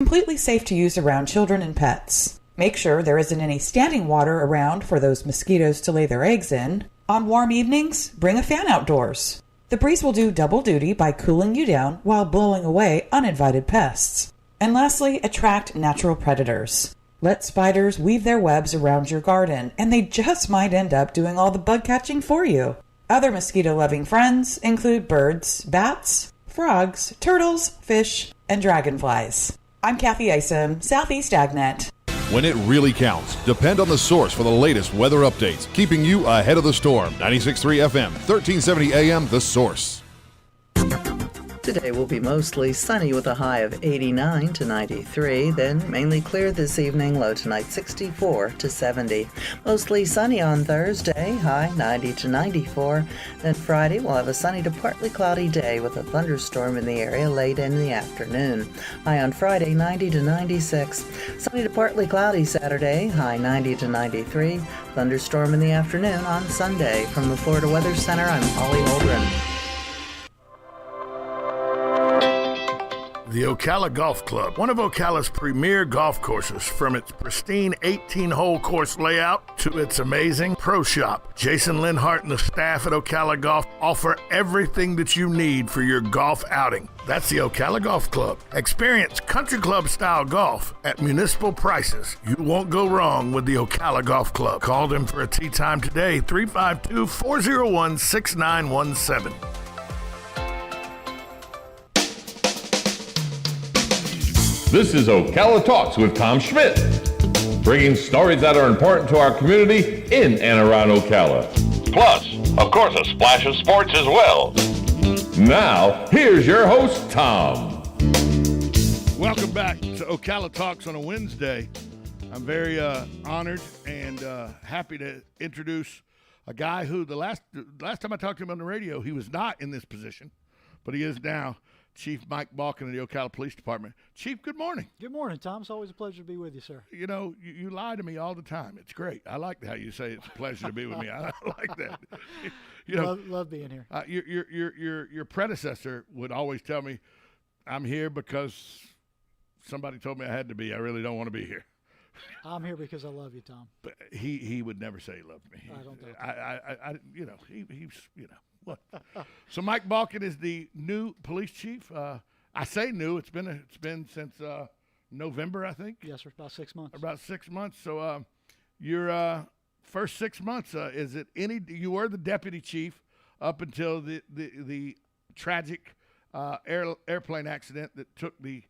Completely safe to use around children and pets. Make sure there isn't any standing water around for those mosquitoes to lay their eggs in. On warm evenings, bring a fan outdoors. The breeze will do double duty by cooling you down while blowing away uninvited pests. And lastly, attract natural predators. Let spiders weave their webs around your garden, and they just might end up doing all the bug catching for you. Other mosquito-loving friends include birds, bats, frogs, turtles, fish, and dragonflies. I'm Kathy Isom, Southeast AgNet. When it really counts, depend on the source for the latest weather updates, keeping you ahead of the storm. 96.3 FM, 1370 AM, The Source. Today will be mostly sunny with a high of 89 to 93, then mainly clear this evening, low tonight 64 to 70. Mostly sunny on Thursday, high 90 to 94. Then Friday we'll have a sunny to partly cloudy day with a thunderstorm in the area late in the afternoon. High on Friday 90 to 96. Sunny to partly cloudy Saturday, high 90 to 93. Thunderstorm in the afternoon on Sunday. From the Florida Weather Center, I'm Holly Holdren. The Ocala Golf Club, one of Ocala's premier golf courses, from its pristine 18-hole course layout to its amazing pro shop. Jason Linhart and the staff at Ocala Golf offer everything that you need for your golf outing. That's the Ocala Golf Club. Experience country club style golf at municipal prices. You won't go wrong with the Ocala Golf Club. Call them for a tee time today, 352-401-6917. This is Ocala Talks with Tom Schmidt, bringing stories that are important to our community in and around Ocala. Plus, of course, a splash of sports as well. Now, here's your host, Tom. Welcome back to Ocala Talks on a Wednesday. I'm very honored and happy to introduce a guy who the last time I talked to him on the radio, he was not in this position, but he is now. Chief Mike Balken of the Ocala Police Department. Chief, good morning. Good morning, Tom. It's always a pleasure to be with you, sir. You know, you lie to me all the time. It's great. I like how you say it's a pleasure to be with me. I like that. You know, love being here. Your predecessor would always tell me, "I'm here because somebody told me I had to be. I really don't want to be here." I'm here because I love you, Tom. But he would never say he loved me. I don't know. He's What? So Mike Balken is the new police chief. I say new. It's been since November, I think. Yes, sir. About 6 months. About 6 months. So your first 6 months, is it any? You were the deputy chief up until the tragic airplane accident that took the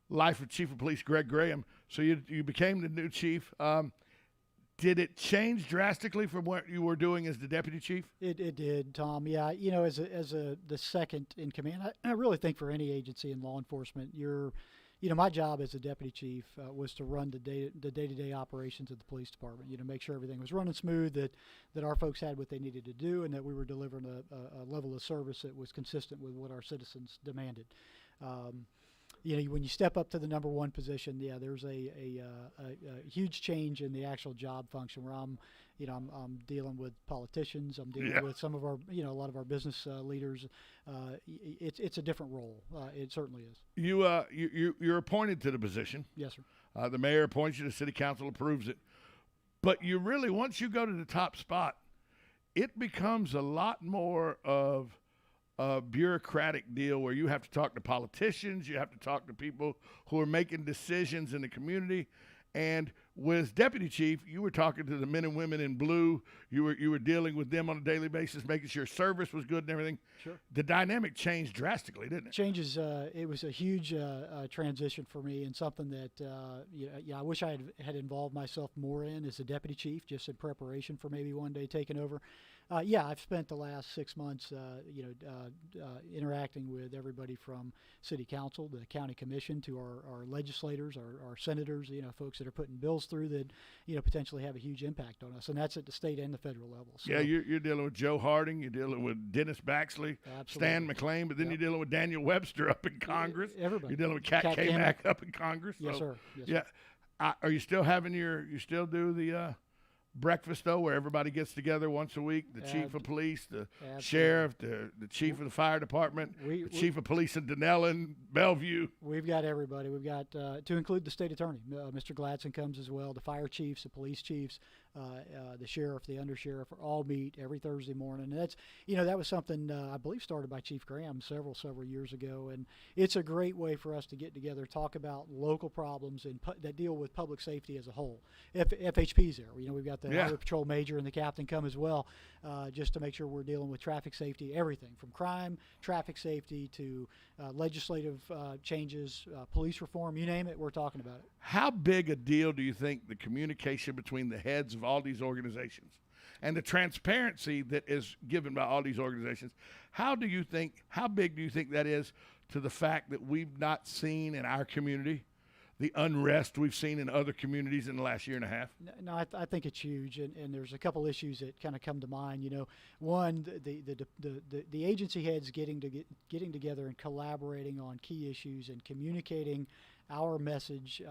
life of Chief of Police Greg Graham. So you became the new chief. Did it change drastically from what you were doing as the deputy chief? It did, Tom. Yeah, you know, as the second in command, I really think for any agency in law enforcement, my job as a deputy chief was to run the day-to-day operations of the police department. You know, make sure everything was running smooth, that our folks had what they needed to do, and that we were delivering a level of service that was consistent with what our citizens demanded. When you step up to the number one position, there's a huge change in the actual job function where I'm dealing with politicians. I'm dealing with some of our, a lot of our business leaders. It's a different role. It certainly is. You're appointed to the position. Yes, sir. The mayor appoints you. The city council approves it. But you really, once you go to the top spot, it becomes a lot more of a bureaucratic deal where you have to talk to politicians, you have to talk to people who are making decisions in the community. And with deputy chief, you were talking to the men and women in blue. You were dealing with them on a daily basis, making sure service was good and everything. Sure. The dynamic changed drastically, didn't it? Changes. It was a huge transition for me, and something that I wish I had involved myself more in as a deputy chief, just in preparation for maybe one day taking over. I've spent the last 6 months, interacting with everybody from city council, the county commission, to our legislators, our senators, folks that are putting bills through that, potentially have a huge impact on us. And that's at the state and the federal level. So, you're dealing with Joe Harding, you're dealing with Dennis Baxley, Stan McLean, but then you're dealing with Daniel Webster up in Congress. Everybody. You're dealing with Kat K-Mac up in Congress. Yes, so, sir. Yes, sir. Are you still having you still do the breakfast, though, where everybody gets together once a week? The chief of police, the sheriff, the chief of the fire department, the chief of police in Denellen, Bellevue. We've got everybody. We've got, to include the state attorney. Mr. Gladson comes as well. The fire chiefs, the police chiefs, the sheriff, the undersheriff all meet every Thursday morning. And that's, that was something I believe started by Chief Graham several years ago. And it's a great way for us to get together, talk about local problems that deal with public safety as a whole. FHP's there. We've got the highway patrol major and the captain come as well, just to make sure we're dealing with traffic safety, everything from crime, traffic safety to legislative changes, police reform, you name it, we're talking about it. How big a deal do you think the communication between the heads of all these organizations and the transparency that is given by all these organizations, how big do you think that is to the fact that we've not seen in our community the unrest we've seen in other communities in the last year and a half? No, I think it's huge, and there's a couple issues that kind of come to mind. One, the agency heads getting together and collaborating on key issues and communicating our message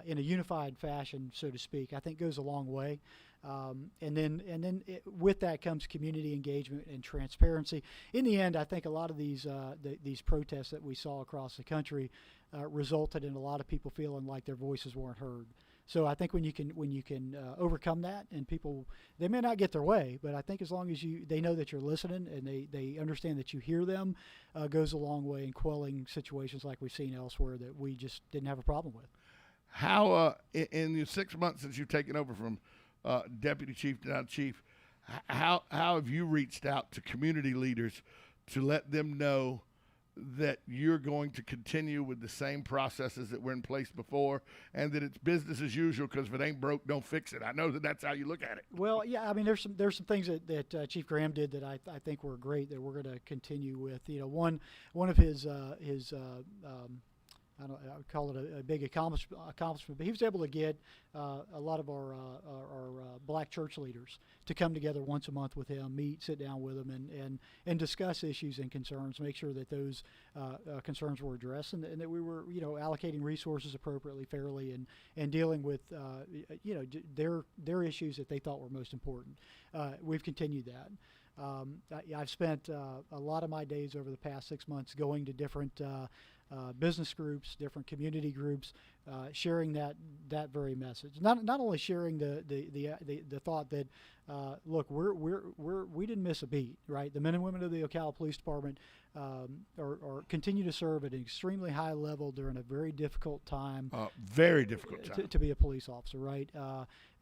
in a unified fashion, so to speak, I think goes a long way. And then with that comes community engagement and transparency. In the end, I think a lot of these protests that we saw across the country resulted in a lot of people feeling like their voices weren't heard. So I think when you can overcome that, and people, they may not get their way, but I think as long as they know that you're listening and they understand that you hear them, goes a long way in quelling situations like we've seen elsewhere that we just didn't have a problem with. How in the 6 months since you've taken over from deputy chief to now chief, how have you reached out to community leaders to let them know that you're going to continue with the same processes that were in place before, and that it's business as usual, because if it ain't broke, don't fix it? I know that's how you look at it. Well, yeah, I mean, there's some things that Chief Graham did that I think were great that we're going to continue with. One of his I would call it a big accomplishment, but he was able to get a lot of our black church leaders to come together once a month with him, sit down with him, and discuss issues and concerns, make sure that those concerns were addressed, and that we were allocating resources appropriately, fairly, and dealing with their issues that they thought were most important. We've continued that. I've spent a lot of my days over the past 6 months going to different business groups, different community groups, sharing that very message. Not only sharing the thought that look, we didn't miss a beat, right? The men and women of the Ocala Police Department are continue to serve at an extremely high level during a very difficult time. Very difficult time to be a police officer, right?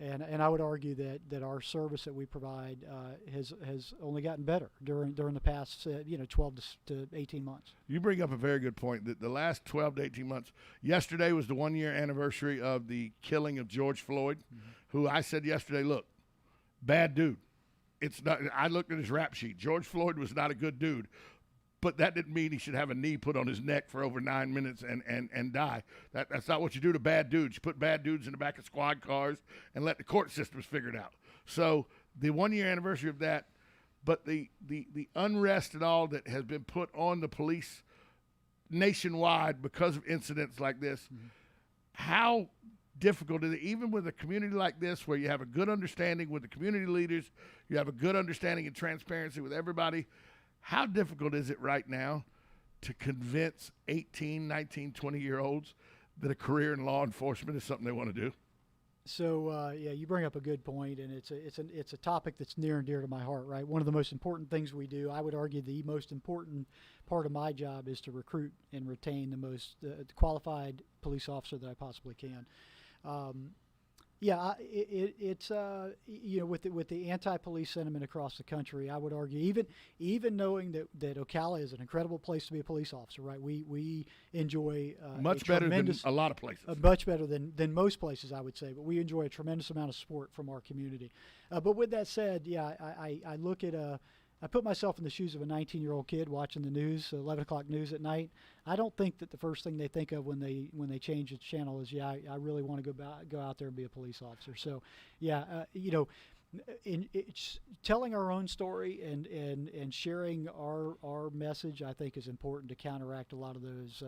And I would argue that our service that we provide has only gotten better during the past 12 to 18 months. You bring up a very good point that the last 12 to 18 months. Yesterday was the 1 year anniversary of the killing of George Floyd, who I said yesterday, look, bad dude. It's not. I looked at his rap sheet. George Floyd was not a good dude, but that didn't mean he should have a knee put on his neck for over 9 minutes and die. That's not what you do to bad dudes. You put bad dudes in the back of squad cars and let the court systems figure it out. So the 1 year anniversary of that, but the unrest and all that has been put on the police nationwide because of incidents like this, how difficult is it, even with a community like this where you have a good understanding with the community leaders, you have a good understanding and transparency with everybody, how difficult is it right now to convince 18, 19, 20-year-olds that a career in law enforcement is something they want to do? So you bring up a good point, and it's a topic that's near and dear to my heart, right? One of the most important things we do, I would argue the most important part of my job, is to recruit and retain the most qualified police officer that I possibly can. It's with the anti-police sentiment across the country, I would argue even knowing that Ocala is an incredible place to be a police officer, right? We enjoy much better than a lot of places, much better than most places, I would say. But we enjoy a tremendous amount of support from our community. But with that said, I look at I put myself in the shoes of a 19-year-old kid watching the news, 11 o'clock news at night. I don't think that the first thing they think of when they change the channel is, I really want to go out there and be a police officer. So, it's telling our own story and sharing our message, I think, is important to counteract a lot of those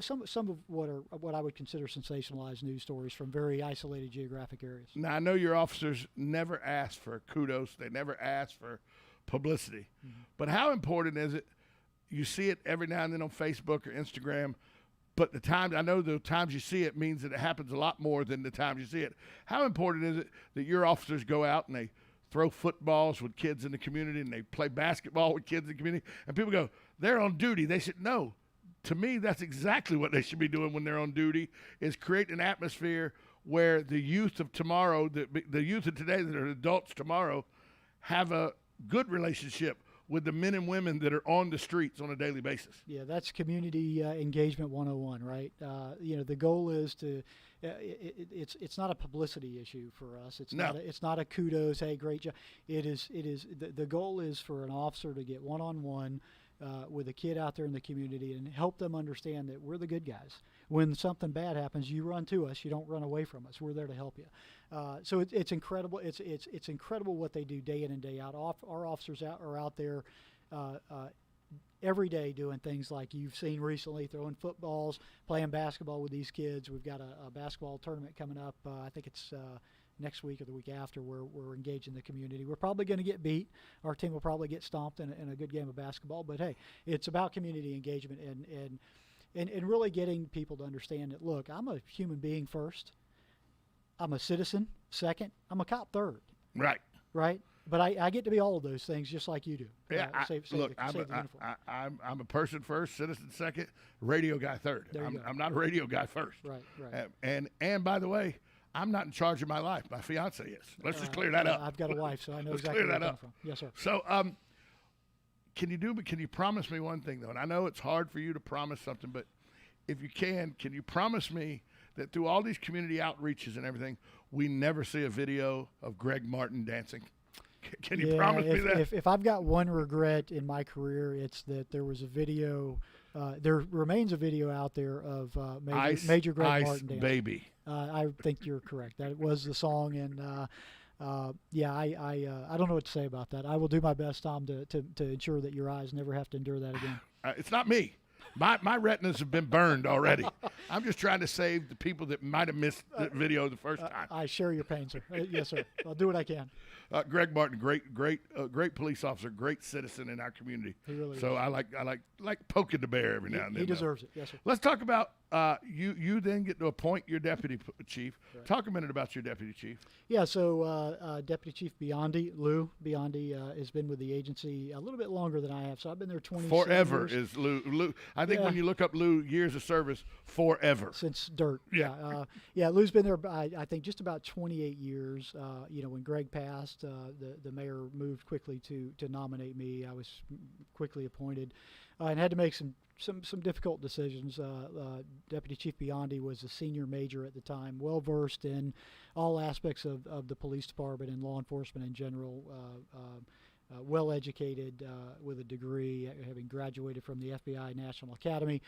some of what I would consider sensationalized news stories from very isolated geographic areas. Now, I know your officers never ask for kudos. They never ask for publicity. Mm-hmm. But how important is it? You see it every now and then on Facebook or Instagram, but the times you see it means that it happens a lot more than the times you see it. How important is it that your officers go out and they throw footballs with kids in the community and they play basketball with kids in the community, and people go, they're on duty? They should know. To me, that's exactly what they should be doing when they're on duty, is create an atmosphere where the youth of tomorrow, the youth of today that are adults tomorrow, have a good relationship with the men and women that are on the streets on a daily basis. Yeah, that's community engagement 101, right? The goal is to it's not a publicity issue for us. It's not a kudos, hey, great job. The goal is for an officer to get one-on-one with a kid out there in the community and help them understand that we're the good guys. When something bad happens, you run to us. You don't run away from us. We're there to help you. So it's incredible. It's incredible what they do day in and day out. Our officers are out there every day doing things like you've seen recently, throwing footballs, playing basketball with these kids. We've got a basketball tournament coming up. I think it's next week or the week after, where we're engaging the community. We're probably going to get beat. Our team will probably get stomped in a good game of basketball. But, hey, it's about community engagement and really getting people to understand that, look, I'm a human being first. I'm a citizen second. I'm a cop third. Right. Right? But I get to be all of those things just like you do. Yeah, I'm a person first, citizen second, radio guy third. I'm not a radio guy first. Right. And by the way, I'm not in charge of my life. My fiance is. Let's just clear that up. I've got a wife, so I know exactly where you're coming from. Yes, sir. So, can you promise me one thing, though? And I know it's hard for you to promise something, but if you can you promise me that through all these community outreaches and everything, we never see a video of Greg Martin dancing? Can you promise me that? If I've got one regret in my career, it's that there was a video. There remains a video out there of Major Greg Martin dancing. Baby. I think you're correct. That was the song, and I don't know what to say about that. I will do my best, Tom, to ensure that your eyes never have to endure that again. It's not me. My retinas have been burned already. I'm just trying to save the people that might have missed the video the first time. I share your pain, sir. Yes, sir. I'll do what I can. Greg Martin, great police officer, great citizen in our community. He really so is. I like poking the bear every now and then. He deserves it. Yes, sir. Let's talk about you then get to appoint your deputy chief. Right. Talk a minute about your deputy chief. Yeah, so Deputy Chief Lou Biondi, has been with the agency a little bit longer than I have. So I've been there 20 years. Forever is Lou. I think when you look up Lou, years of service, forever. Since dirt. Yeah. Lou's been there, I think, just about 28 years. When Greg passed, the mayor moved quickly to nominate me. I was quickly appointed and had to make some difficult decisions. Deputy Chief Biondi was a senior major at the time, well-versed in all aspects of the police department and law enforcement in general, well-educated with a degree, having graduated from the FBI National Academy.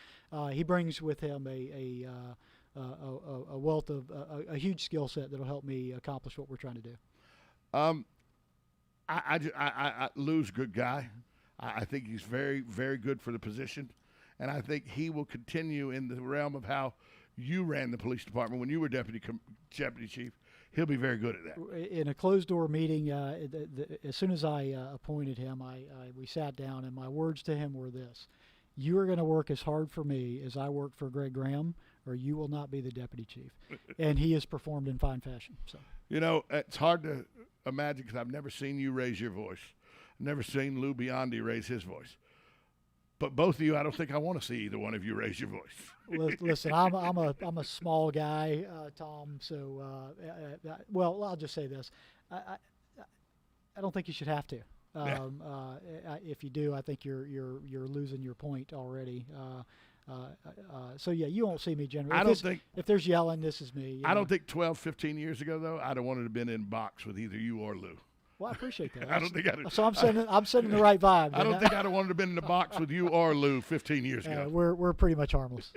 He brings with him a wealth of a huge skill set that will help me accomplish what we're trying to do. Lou's a good guy. I think he's very, very good for the position. And I think he will continue in the realm of how you ran the police department when you were deputy chief. He'll be very good at that. In a closed-door meeting, as soon as I appointed him, we sat down, and my words to him were this: "You are going to work as hard for me as I worked for Greg Graham, or you will not be the deputy chief." And he has performed in fine fashion. So, it's hard to imagine because I've never seen you raise your voice. I've never seen Lou Biondi raise his voice. But both of you, I don't think I want to see either one of you raise your voice. Listen, I'm a small guy, Tom. So, I'll just say this: I don't think you should have to. If you do, I think you're losing your point already. You won't see me generally. If there's yelling, this is me. I don't think 12, 15 years ago though, I'd have wanted to have been in box with either you or Lou. Well, I appreciate that. I don't think I'd have, so I'm sending the right vibe. I don't think I'd have wanted to have been in the box with you or Lou 15 years ago. We're pretty much harmless.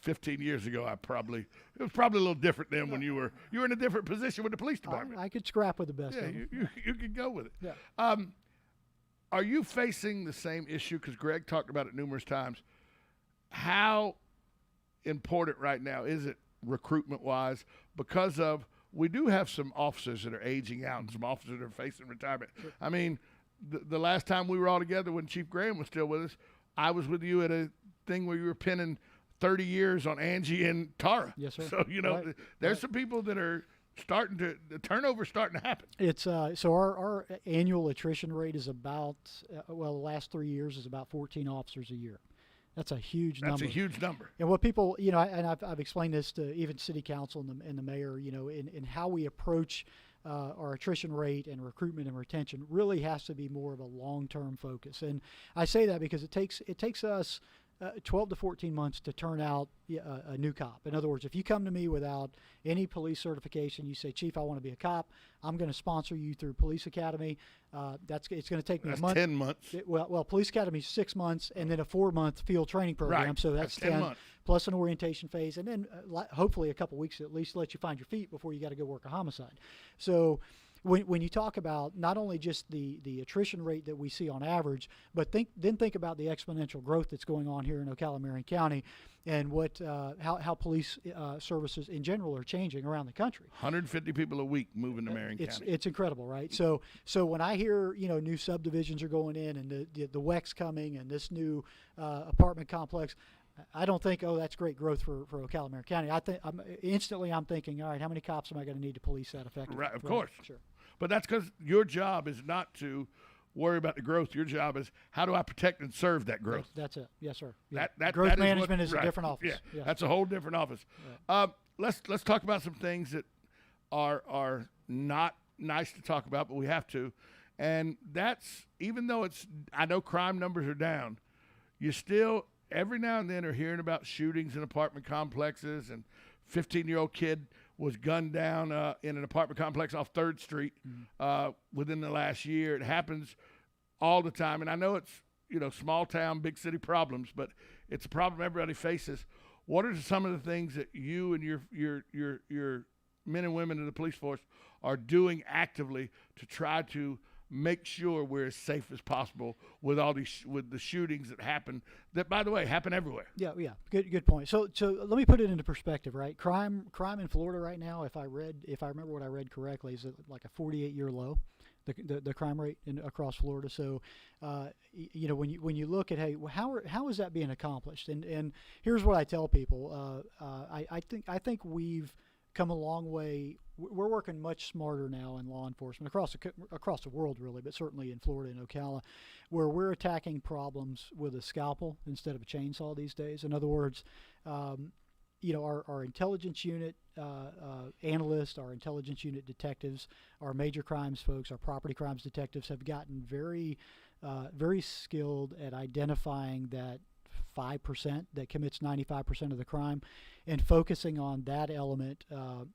15 years ago, it was probably a little different then when you were in a different position with the police department. I could scrap with the best Yeah, of them. you could go with it. Yeah. Are you facing the same issue? Because Greg talked about it numerous times. How important right now is it recruitment-wise? Because we do have some officers that are aging out and some officers that are facing retirement. Sure. I mean, the last time we were all together when Chief Graham was still with us, I was with you at a thing where you were pinning 30 years on Angie and Tara. Yes, sir. So, there's some people that are the turnover's starting to happen. It's so our annual attrition rate is about the last 3 years is about 14 officers a year. That's a huge number. That's a huge number. And what people, and I've explained this to even city council and the mayor, in how we approach our attrition rate and recruitment and retention really has to be more of a long-term focus. And I say that because it takes us 12 to 14 months to turn out a new cop. In other words, if you come to me without any police certification, you say, Chief, I want to be a cop, I'm going to sponsor you through Police Academy. It's going to take me a month. 10 months. Police Academy is 6 months, and then a 4-month field training program. Right. So that's 10 months. Plus an orientation phase, and then hopefully a couple weeks at least to let you find your feet before you got to go work a homicide. So when you talk about not only just the attrition rate that we see on average, but think about the exponential growth that's going on here in Ocala, Marion County, and how police services in general are changing around the country. 150 people a week moving to Marion County. It's incredible, right? So when I hear new subdivisions are going in and the WEC's coming and this new apartment complex, I don't think, that's great growth for Ocala, Marion County. I'm thinking, all right, how many cops am I going to need to police that effectively? Right, of course. Sure. But that's because your job is not to worry about the growth. Your job is how do I protect and serve that growth? That's it. Yes, sir. Yeah. Growth management is a different office. Yeah, that's a whole different office. Right. Let's talk about some things that are not nice to talk about, but we have to. And that's, even though I know crime numbers are down, you still every now and then are hearing about shootings in apartment complexes, and 15-year-old kid was gunned down in an apartment complex off 3rd Street within the last year. It happens all the time, and I know it's small town, big city problems, but it's a problem everybody faces. What are some of the things that you and your men and women in the police force are doing actively to try to make sure we're as safe as possible with the shootings that happen, that, by the way, happen everywhere? Yeah. Good point. So let me put it into perspective, right? Crime in Florida right now, if I remember what I read correctly, is like a 48-year low, the crime rate across Florida. So, when you look at, hey, how is that being accomplished? And here's what I tell people. I think we've come a long way. We're working much smarter now in law enforcement across the world, really, but certainly in Florida and Ocala, where we're attacking problems with a scalpel instead of a chainsaw these days. In other words, our intelligence unit analysts, our intelligence unit detectives, our major crimes folks, our property crimes detectives have gotten very, very skilled at identifying that 5% that commits 95% of the crime, and focusing on that element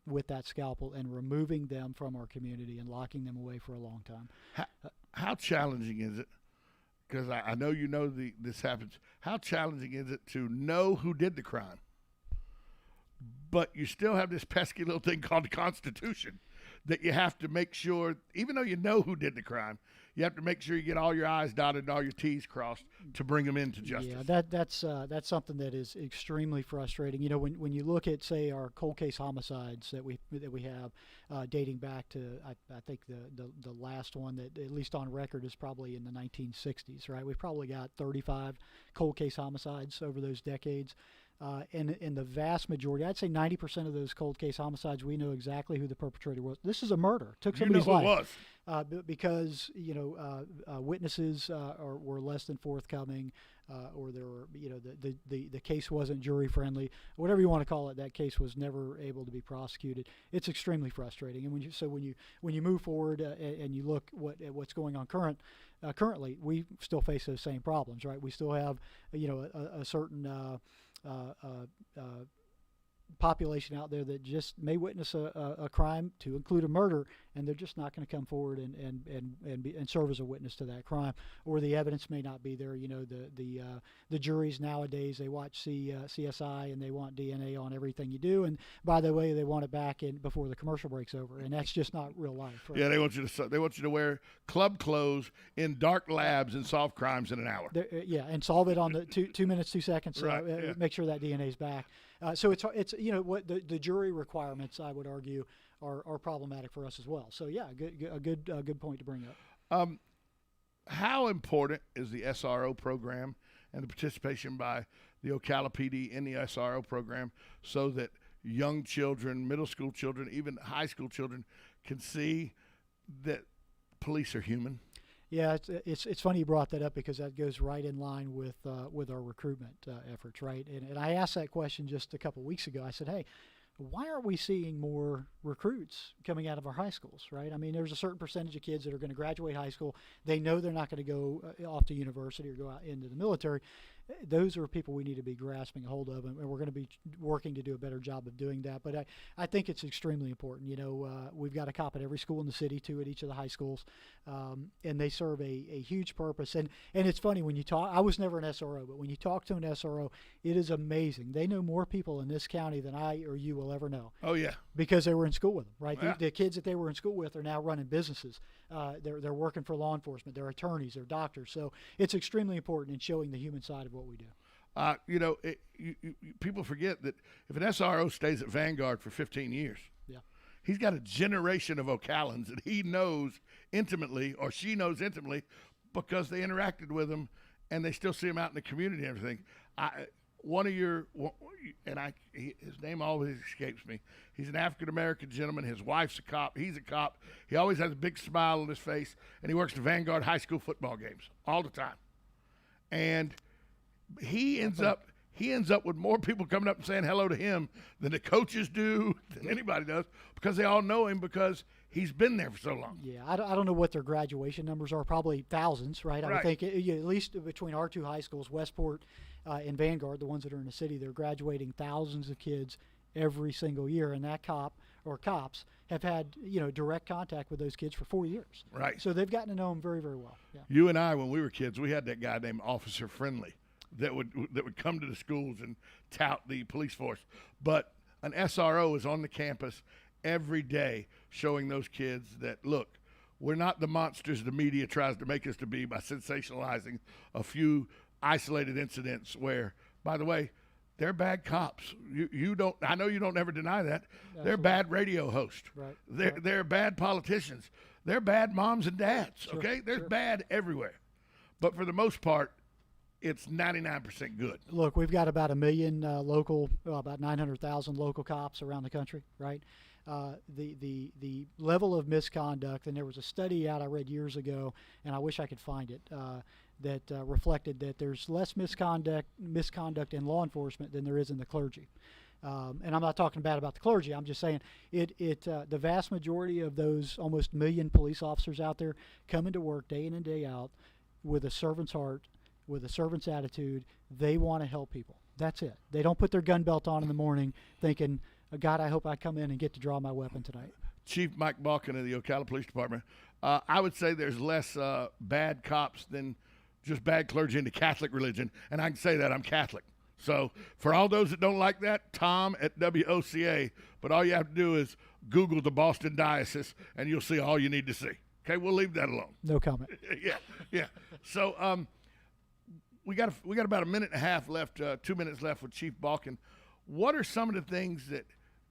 with that scalpel and removing them from our community and locking them away for a long time. How challenging is it? Because I know this happens. How challenging is it to know who did the crime, but you still have this pesky little thing called the Constitution that you have to make sure, even though you know who did the crime, you have to make sure you get all your I's dotted and all your T's crossed to bring them into justice. Yeah, that's something that is extremely frustrating. When you look at, say, our cold case homicides that we have dating back to, I think the last one that at least on record is probably in the 1960s, right? We've probably got 35 cold case homicides over those decades. And in the vast majority, I'd say 90% of those cold case homicides, we know exactly who the perpetrator was. This is a murder. Took somebody's life. Who it was. Because witnesses were less than forthcoming, or there were the case wasn't jury friendly, whatever you want to call it. That case was never able to be prosecuted. It's extremely frustrating. And when you move forward and you look at what's going on currently, we still face those same problems, right? We still have a certain population out there that just may witness a crime, to include a murder, and they're just not going to come forward and serve as a witness to that crime, or the evidence may not be there. The juries nowadays, they watch CSI and they want DNA on everything you do, and by the way, they want it back in before the commercial break's over, and that's just not real life. Right? Yeah, they want you to wear club clothes in dark labs and solve crimes in an hour. And solve it on the 2 minutes 2 seconds. Right, Make sure that DNA is back. So it's what the jury requirements, I would argue, are problematic for us as well. So yeah, a good point to bring up. How important is the SRO program and the participation by the Ocala PD in the SRO program so that young children, middle school children, even high school children can see that police are human? Yeah, it's funny you brought that up, because that goes right in line with our recruitment efforts, right? And I asked that question just a couple of weeks ago. I said, hey, why aren't we seeing more recruits coming out of our high schools, right? I mean, there's a certain percentage of kids that are going to graduate high school. They know they're not going to go off to university or go out into the military. Those are people we need to be grasping a hold of, and we're going to be working to do a better job of doing that. But I think it's extremely important. We've got a cop at every school in the city, 2 at each of the high schools, and they serve a huge purpose. And it's funny, when you talk, I was never an SRO, but when you talk to an SRO, it is amazing. They know more people in this county than I or you will ever know. Oh, yeah. Because they were in school with them, right? Yeah. The kids that they were in school with are now running businesses. They're working for law enforcement. They're attorneys. They're doctors. So it's extremely important in showing the human side of what we do. People forget that if an SRO stays at Vanguard for 15 years, yeah, he's got a generation of Ocalans that he knows intimately, or she knows intimately, because they interacted with him and they still see him out in the community and everything. His name always escapes me. He's an African-American gentleman. His wife's a cop. He's a cop. He always has a big smile on his face, and he works the Vanguard high school football games all the time. And he ends up with more people coming up and saying hello to him than the coaches do, than anybody does, because they all know him because he's been there for so long. Yeah, I don't know what their graduation numbers are, probably thousands, right? I would think at least between our two high schools, Westport and Vanguard, the ones that are in the city, they're graduating thousands of kids every single year, and that cop or cops have had direct contact with those kids for 4 years. Right. So they've gotten to know them very, very well. Yeah. You and I, when we were kids, we had that guy named Officer Friendly that would come to the schools and tout the police force. But an SRO is on the campus every day showing those kids that, look, we're not the monsters the media tries to make us to be by sensationalizing a few isolated incidents where, by the way, they're bad cops. You don't. I know you don't ever deny that. Absolutely. They're bad radio hosts. Right. They're bad politicians. They're bad moms and dads. Sure, okay, there's sure. bad everywhere, but for the most part, it's 99% good. Look, we've got about 1 million about 900,000 local cops around the country, right? The level of misconduct, and there was a study out I read years ago, and I wish I could find it, that reflected that there's less misconduct in law enforcement than there is in the clergy. And I'm not talking bad about the clergy. I'm just saying the vast majority of those almost 1 million police officers out there come into work day in and day out with a servant's heart, with a servant's attitude. They want to help people. That's it. They don't put their gun belt on in the morning thinking, God, I hope I come in and get to draw my weapon tonight. Chief Mike Balken of the Ocala Police Department. I would say there's less bad cops than just bad clergy in the Catholic religion, and I can say that I'm Catholic. So for all those that don't like that, Tom at WOCA, but all you have to do is Google the Boston Diocese, and you'll see all you need to see. Okay, we'll leave that alone. No comment. Yeah. So we got about a minute and a half left, 2 minutes left with Chief Balken. What are some of the things that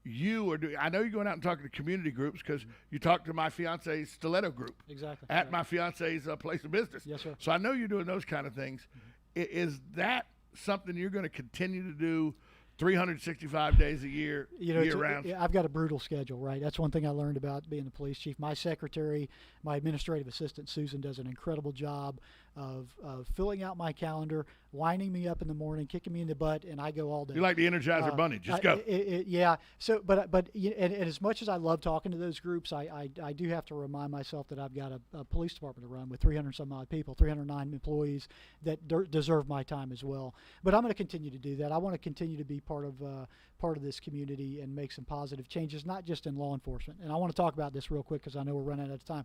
you are doing? I know you're going out and talking to community groups because you talked to my fiance's stiletto group. Exactly. At my fiance's place of business. Yes, sir. So I know you're doing those kind of things. Is that something you're going to continue to do 365 days a year, year-round? I've got a brutal schedule, right? That's one thing I learned about being the police chief. My secretary, my administrative assistant, Susan, does an incredible job of filling out my calendar, winding me up in the morning, kicking me in the butt, and I go all day. You're like the Energizer Bunny. Just go. Yeah. So, but as much as I love talking to those groups, I do have to remind myself that I've got a police department to run with 300 some odd people, 309 employees that deserve my time as well. But I'm going to continue to do that. I want to continue to be part of this community and make some positive changes, not just in law enforcement. And I want to talk about this real quick because I know we're running out of time.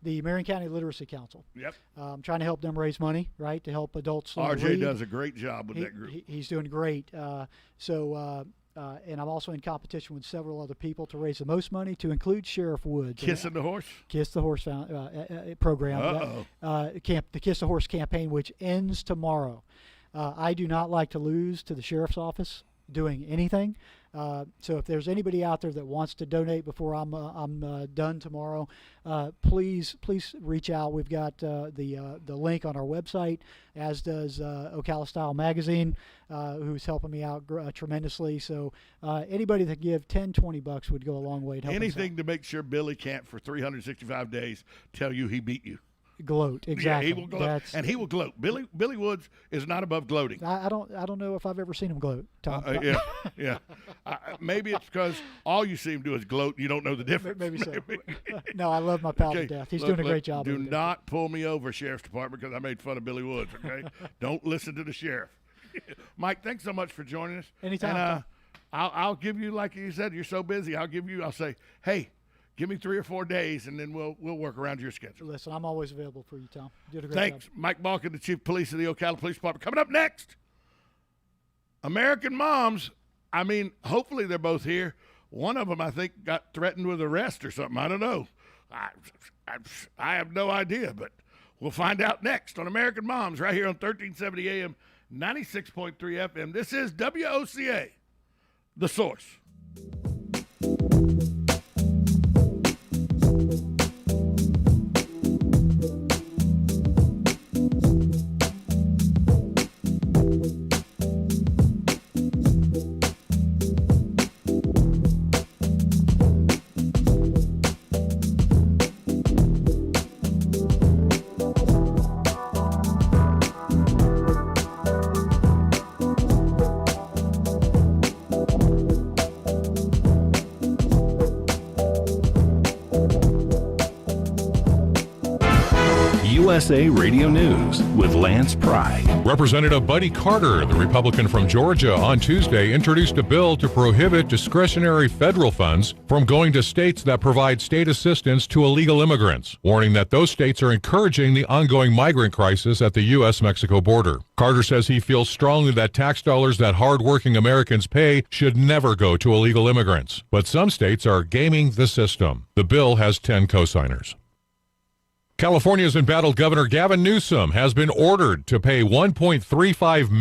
The Marion County Literacy Council. Yep. I'm trying to help them raise money, right, to help adults learn to RJ read. does a great job with that group. He's doing great. And I'm also in competition with several other people to raise the most money, to include Sheriff Woods. Kissing the Horse? Kiss the Horse program. The Kiss the Horse campaign, which ends tomorrow. I do not like to lose to the Sheriff's Office doing anything. So if there's anybody out there that wants to donate before I'm done tomorrow, please reach out. We've got the link on our website, as does Ocala Style Magazine, who's helping me out tremendously. So anybody that give $10-$20 would go a long way to help anything to make sure Billy can't for 365 days tell you he beat you. Gloat, exactly. Yeah, he will gloat, and he will gloat. Billy Woods is not above gloating. I don't know if I've ever seen him gloat, Tom. Yeah. Maybe it's because all you see him do is gloat. You don't know the difference. Maybe so. No, I love my pal to death. He's doing a great job. Do not pull me over, Sheriff's Department, because I made fun of Billy Woods. Okay, don't listen to the sheriff. Mike, thanks so much for joining us. Anytime. And, I'll give you, like you said, you're so busy. I'll say, hey, give me 3 or 4 days, and then we'll work around your schedule. Listen, I'm always available for you, Tom. You did a great Thanks. job. Mike Balken, the Chief of Police of the Ocala Police Department. Coming up next, American moms. I mean, hopefully they're both here. One of them, I think, got threatened with arrest or something. I don't know. I have no idea, but we'll find out next on American Moms right here on 1370 AM, 96.3 FM. This is WOCA, The Source. USA Radio News with Lance Pry. Representative Buddy Carter, the Republican from Georgia, on Tuesday introduced a bill to prohibit discretionary federal funds from going to states that provide state assistance to illegal immigrants, warning that those states are encouraging the ongoing migrant crisis at the U.S.-Mexico border. Carter says he feels strongly that tax dollars that hard-working Americans pay should never go to illegal immigrants. But some states are gaming the system. The bill has 10 co-signers. California's embattled Governor Gavin Newsom has been ordered to pay $1.35 million